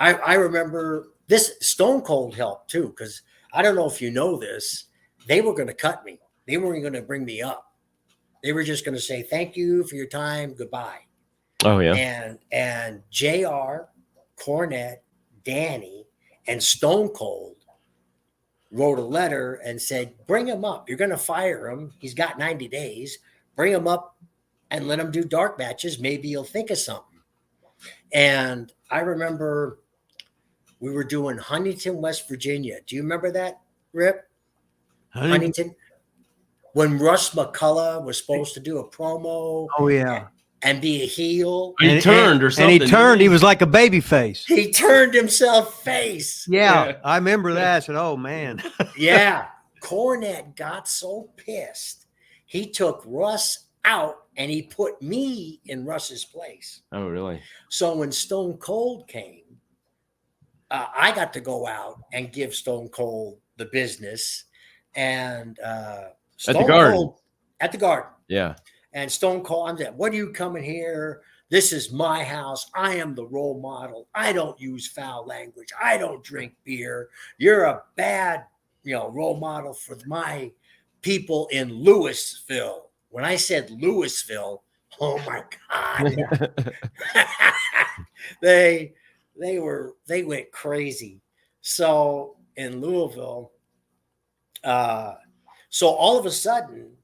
I remember this Stone Cold helped too, because I don't know if you know this. They were going to cut me. They weren't going to bring me up. They were just going to say, thank you for your time. Goodbye. Oh, yeah. And JR, Cornette, Danny, and Stone Cold wrote a letter and said, bring him up. You're going to fire him. He's got 90 days. Bring him up and let him do dark matches. Maybe he'll think of something. And I remember we were doing Huntington, West Virginia. Do you remember that, Rip? Huntington? When Russ McCullough was supposed to do a promo. Oh, yeah. And be a heel. He turned or something. And he turned. He was like a baby face. He turned himself face. Yeah. I remember that. I said, oh, man. Yeah. Cornette got so pissed. He took Russ out and he put me in Russ's place. Oh, really? So when Stone Cold came, I got to go out and give Stone Cold the business. And Stone at the Garden. Cold, at the Garden. Yeah. And Stone Cold, I'm saying, what are you coming here? This is my house. I am the role model. I don't use foul language. I don't drink beer. You're a bad, role model for my people in Louisville. When I said Louisville, oh my God. they went crazy. So in Louisville, so all of a sudden,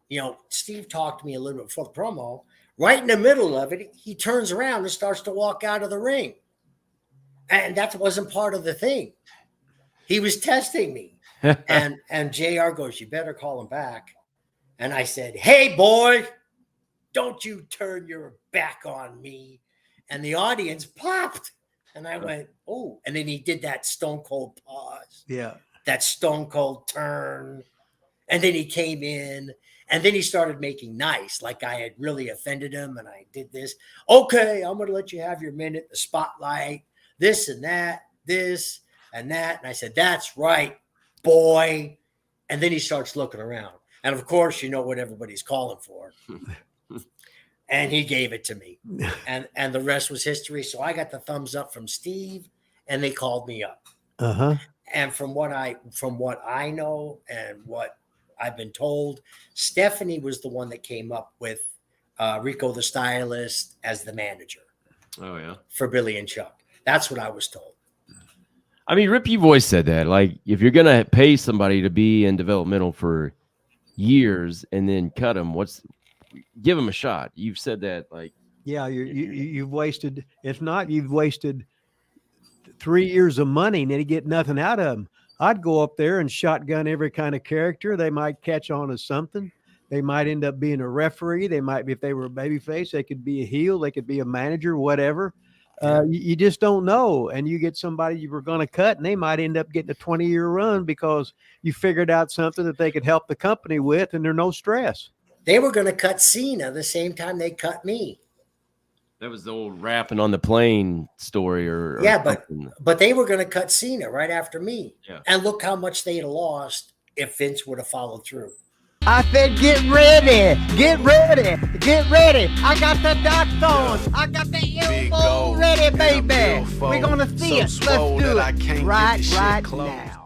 Steve talked to me a little bit before the promo. Right in the middle of it, he turns around and starts to walk out of the ring. And that wasn't part of the thing. He was testing me. and JR goes, you better call him back. And I said, hey, boy, don't you turn your back on me. And the audience popped. And I went, oh. And then he did that Stone Cold pause. Yeah. That Stone Cold turn. And then he came in. And then he started making nice, like I had really offended him. And I did this. Okay, I'm going to let you have your minute, the spotlight, this and that, this and that. And I said, that's right, boy. And then he starts looking around. And of course, you know what everybody's calling for. And he gave it to me. And the rest was history. So I got the thumbs up from Steve and they called me up. Uh-huh. And from what I know and what I've been told, Stephanie was the one that came up with Rico the stylist as the manager. Oh, yeah. For Billy and Chuck. That's what I was told. I mean, Rip, you've always said that. Like, if you're going to pay somebody to be in developmental for years and then cut them, give them a shot. You've said that, like. Yeah, you've wasted, if not, you've wasted 3 years of money and then you get nothing out of them. I'd go up there and shotgun every kind of character. They might catch on as something. They might end up being a referee. They might be, if they were a babyface, they could be a heel. They could be a manager, whatever. You just don't know. And you get somebody you were going to cut and they might end up getting a 20-year run because you figured out something that they could help the company with and there's no stress. They were going to cut Cena the same time they cut me. That was the old rapping on the plane story, or yeah, something. but they were going to cut Cena right after me. Yeah. And look how much they'd have lost if Vince would have followed through. I said, get ready, get ready, get ready. I got the dots on. I got the elbow ready, baby. We're going to see it. Let's do it right now.